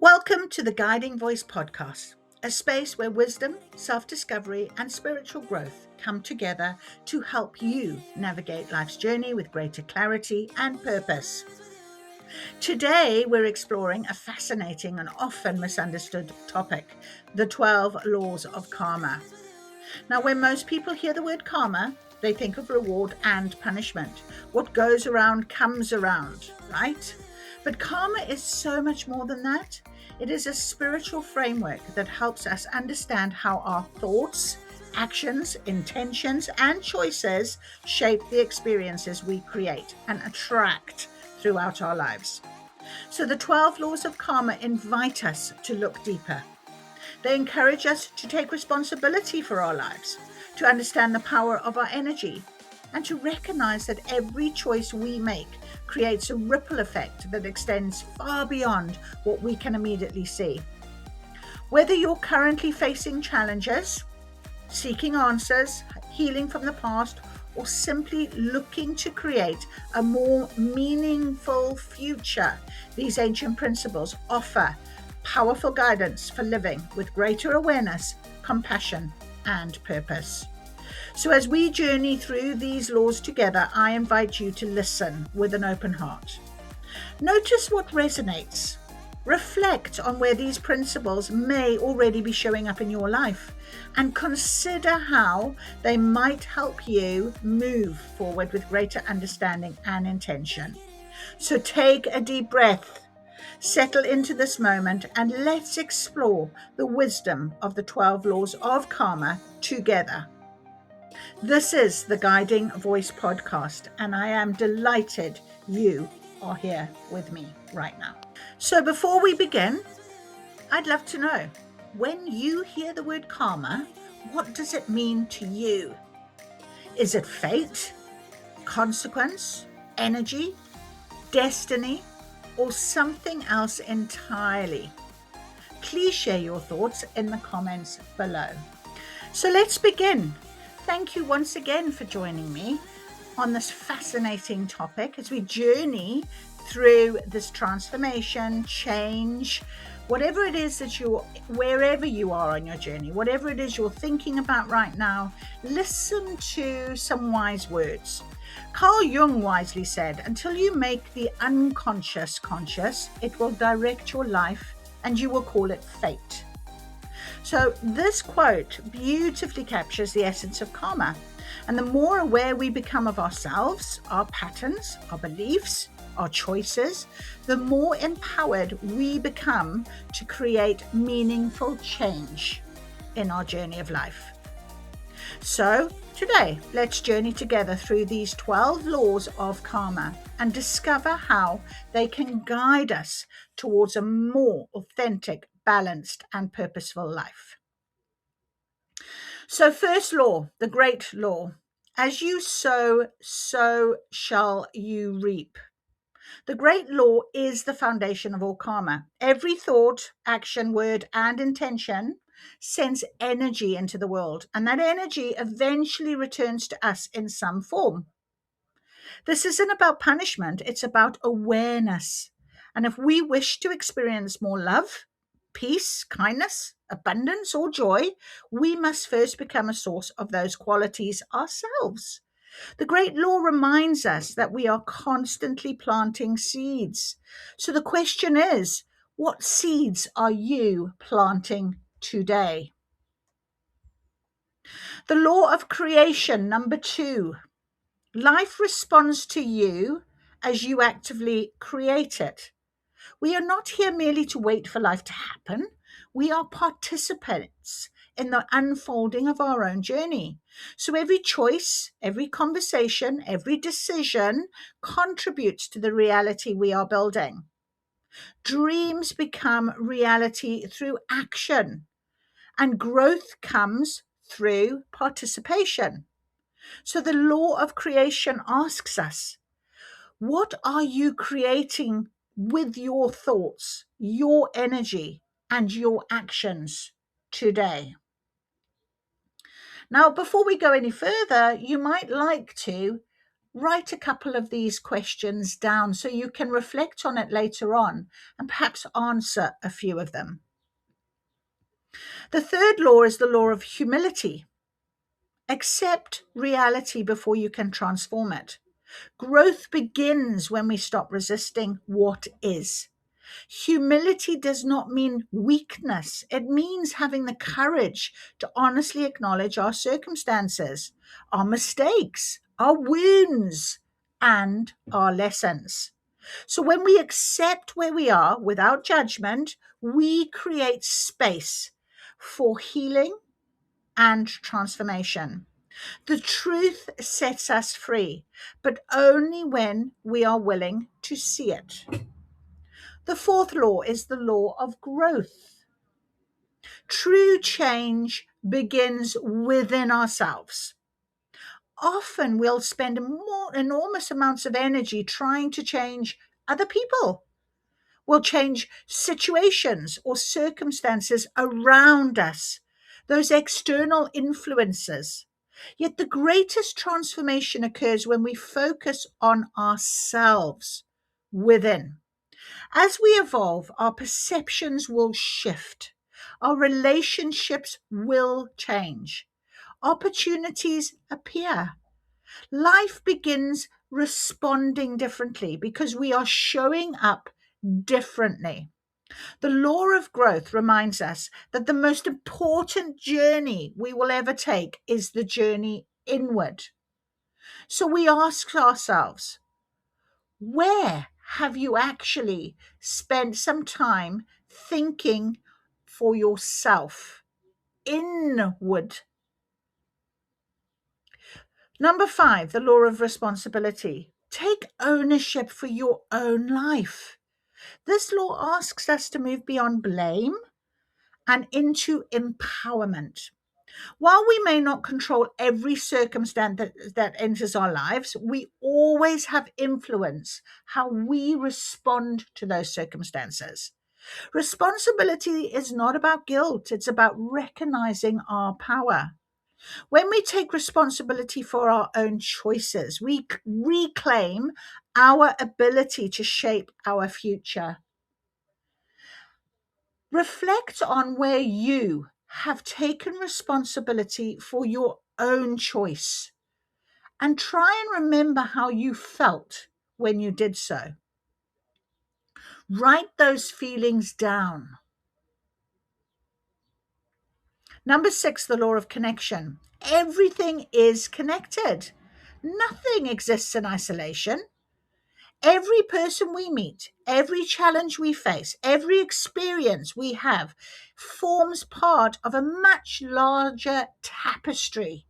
Welcome to the Guiding Voice podcast, a space where wisdom, self-discovery, and spiritual growth come together to help you navigate life's journey with greater clarity and purpose. Today, we're exploring a fascinating and often misunderstood topic, the 12 laws of karma. Now, when most people hear the word karma, they think of reward and punishment. What goes around comes around, right? But karma is so much more than that. It is a spiritual framework that helps us understand how our thoughts, actions, intentions, and choices shape the experiences we create and attract throughout our lives. So the 12 laws of karma invite us to look deeper. They encourage us to take responsibility for our lives, to understand the power of our energy, and to recognize that every choice we make creates a ripple effect that extends far beyond what we can immediately see. Whether you're currently facing challenges, seeking answers, healing from the past, or simply looking to create a more meaningful future, these ancient principles offer powerful guidance for living with greater awareness, compassion, and purpose. So as we journey through these laws together, I invite you to listen with an open heart. Notice what resonates. Reflect on where these principles may already be showing up in your life and consider how they might help you move forward with greater understanding and intention. So take a deep breath, settle into this moment, and let's explore the wisdom of the 12 laws of karma together. This is the Guiding Voice podcast, and I am delighted you are here with me right now. So before we begin, I'd love to know, when you hear the word karma, what does it mean to you? Is it fate, consequence, energy, destiny, or something else entirely? Please share your thoughts in the comments below. So let's begin. Thank you once again for joining me on this fascinating topic as we journey through this transformation, change, whatever it is that wherever you are on your journey, whatever it is you're thinking about right now, listen to some wise words. Carl Jung wisely said, until you make the unconscious conscious, it will direct your life and you will call it fate. So this quote beautifully captures the essence of karma. And the more aware we become of ourselves, our patterns, our beliefs, our choices, the more empowered we become to create meaningful change in our journey of life. So today, let's journey together through these 12 laws of karma and discover how they can guide us towards a more authentic, balanced, and purposeful life. So first law, the great law, as you sow, so shall you reap. The great law is the foundation of all karma. Every thought, action, word, and intention sends energy into the world, and that energy eventually returns to us in some form. This isn't about punishment, it's about awareness. And if we wish to experience more love, peace, kindness, abundance, or joy, we must first become a source of those qualities ourselves. The great law reminds us that we are constantly planting seeds. So the question is, what seeds are you planting today? The law of creation, number 2. Life responds to you as you actively create it. We are not here merely to wait for life to happen. We are participants in the unfolding of our own journey. So every choice, every conversation, every decision contributes to the reality we are building. Dreams become reality through action, and growth comes through participation. So the law of creation asks us, what are you creating with your thoughts, your energy, and your actions today? Now, before we go any further, you might like to Write a couple of these questions down so you can reflect on it later on and perhaps answer a few of them. The third law is the law of humility. Accept reality before you can transform it. Growth begins when we stop resisting what is. Humility does not mean weakness. It means having the courage to honestly acknowledge our circumstances, our mistakes, our wounds, and our lessons. So when we accept where we are without judgment, we create space for healing and transformation. The truth sets us free, but only when we are willing to see it. The fourth law is the law of growth. True change begins within ourselves. Often we'll spend enormous amounts of energy trying to change other people. We'll change situations or circumstances around us, those external influences. Yet the greatest transformation occurs when we focus on ourselves within. As we evolve, our perceptions will shift, our relationships will change, opportunities appear. Life begins responding differently because we are showing up differently. The law of growth reminds us that the most important journey we will ever take is the journey inward. So we ask ourselves, where have you actually spent some time thinking for yourself? Inward. Number 5, the law of responsibility. Take ownership for your own life. This law asks us to move beyond blame and into empowerment. While we may not control every circumstance that enters our lives, we always have influence how we respond to those circumstances. Responsibility is not about guilt, it's about recognizing our power. When we take responsibility for our own choices, we reclaim our ability to shape our future. Reflect on where you have taken responsibility for your own choice and try and remember how you felt when you did so. Write those feelings down. Number 6, the law of connection. Everything is connected. Nothing exists in isolation. Every person we meet, every challenge we face, every experience we have forms part of a much larger tapestry.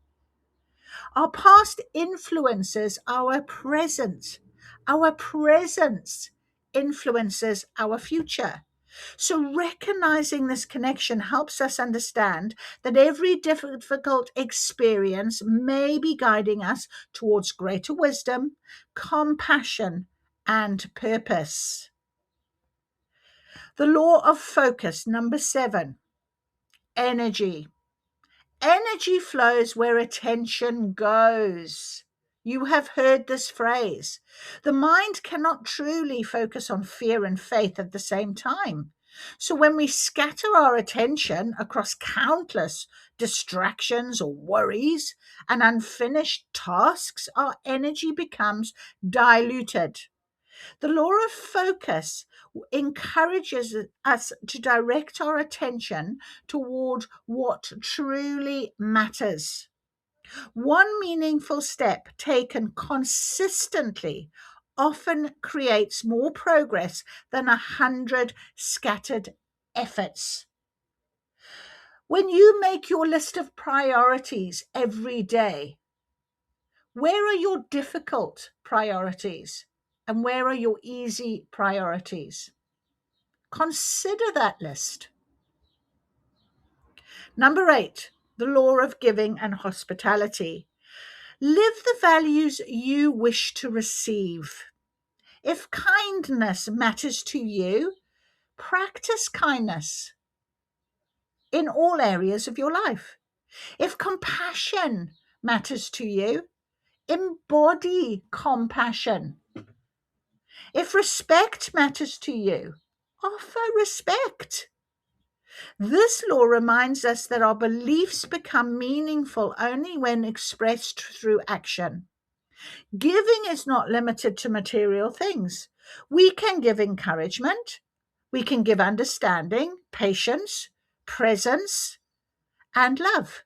Our past influences our present. Our presence influences our future. So recognizing this connection helps us understand that every difficult experience may be guiding us towards greater wisdom, compassion, and purpose. The law of focus, number 7, energy. Energy flows where attention goes. You have heard this phrase. The mind cannot truly focus on fear and faith at the same time. So when we scatter our attention across countless distractions or worries and unfinished tasks, our energy becomes diluted. The law of focus encourages us to direct our attention toward what truly matters. One meaningful step taken consistently often creates more progress than 100 scattered efforts. When you make your list of priorities every day, where are your difficult priorities? And where are your easy priorities? Consider that list. Number 8, the law of giving and hospitality. Live the values you wish to receive. If kindness matters to you, practice kindness in all areas of your life. If compassion matters to you, embody compassion. If respect matters to you, offer respect. This law reminds us that our beliefs become meaningful only when expressed through action. Giving is not limited to material things. We can give encouragement, we can give understanding, patience, presence, and love.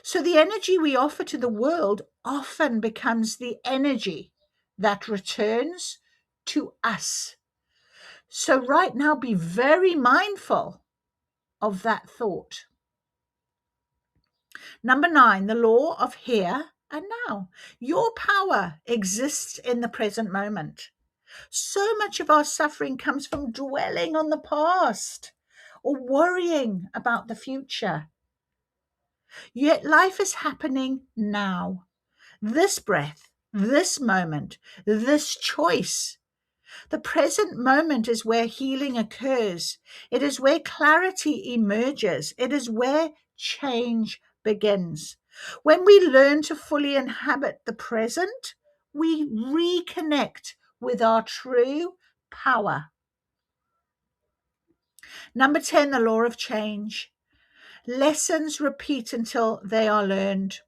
So the energy we offer to the world often becomes the energy that returns to us. So right now, be very mindful of that thought. Number 9, the law of here and now. Your power exists in the present moment. So much of our suffering comes from dwelling on the past or worrying about the future. Yet life is happening now. This breath, this moment, this choice. The present moment is where healing occurs. It is where clarity emerges. It is where change begins. When we learn to fully inhabit the present, we reconnect with our true power. Number 10, the law of change. Lessons repeat until they are learned.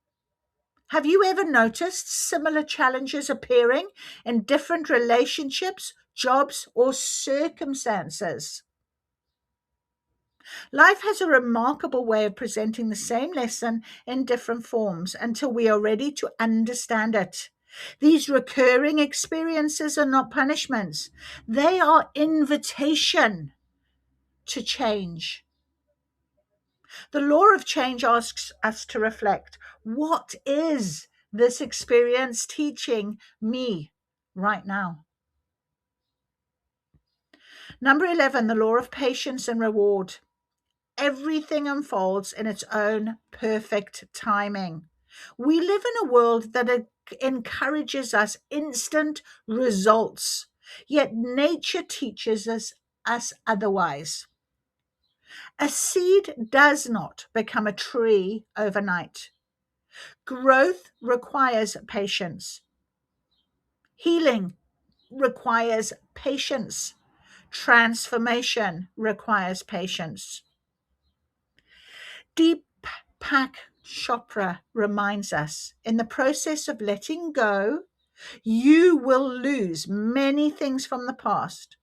Have you ever noticed similar challenges appearing in different relationships, jobs, or circumstances? Life has a remarkable way of presenting the same lesson in different forms until we are ready to understand it. These recurring experiences are not punishments. They are invitation to change. The law of change asks us to reflect, what is this experience teaching me right now? Number 11, the law of patience and reward. Everything unfolds in its own perfect timing. We live in a world that encourages us instant results, yet nature teaches us otherwise. A seed does not become a tree overnight. Growth requires patience. Healing requires patience. Transformation requires patience. Deepak Chopra reminds us, in the process of letting go, you will lose many things from the past,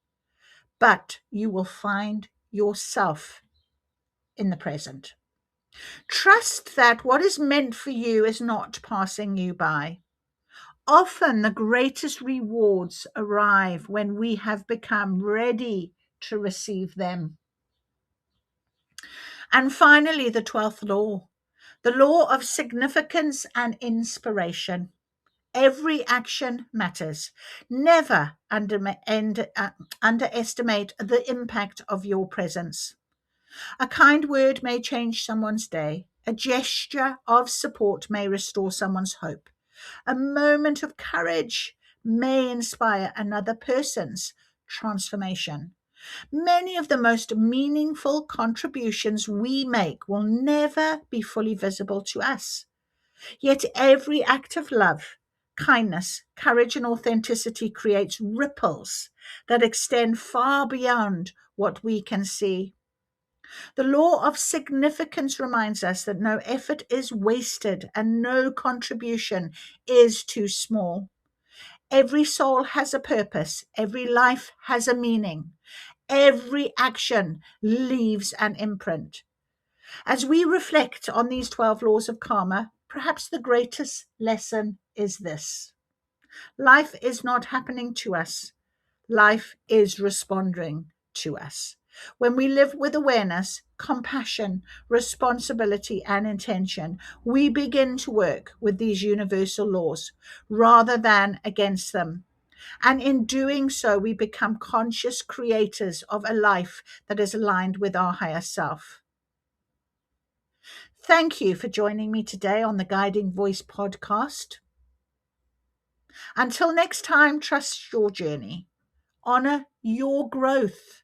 but you will find yourself in the present. Trust that what is meant for you is not passing you by. Often the greatest rewards arrive when we have become ready to receive them. And finally, the 12th law, the law of significance and inspiration. Every action matters. Never underestimate the impact of your presence. A kind word may change someone's day. A gesture of support may restore someone's hope. A moment of courage may inspire another person's transformation. Many of the most meaningful contributions we make will never be fully visible to us. Yet every act of love, kindness, courage, and authenticity creates ripples that extend far beyond what we can see. The law of significance reminds us that no effort is wasted and no contribution is too small. Every soul has a purpose. Every life has a meaning. Every action leaves an imprint. As we reflect on these 12 laws of karma, perhaps the greatest lesson is this. Life is not happening to us. Life is responding to us. When we live with awareness, compassion, responsibility, and intention, we begin to work with these universal laws rather than against them. And in doing so, we become conscious creators of a life that is aligned with our higher self. Thank you for joining me today on the Guiding Voice podcast. Until next time, trust your journey, honor your growth,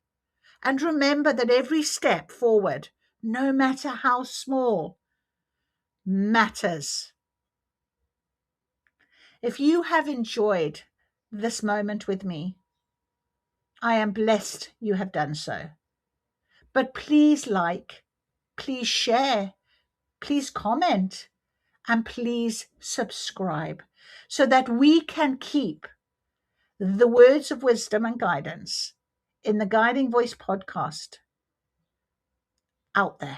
and remember that every step forward, no matter how small, matters. If you have enjoyed this moment with me, I am blessed you have done so. But please please share, please comment, and please subscribe so that we can keep the words of wisdom and guidance in the Guiding Voice podcast out there.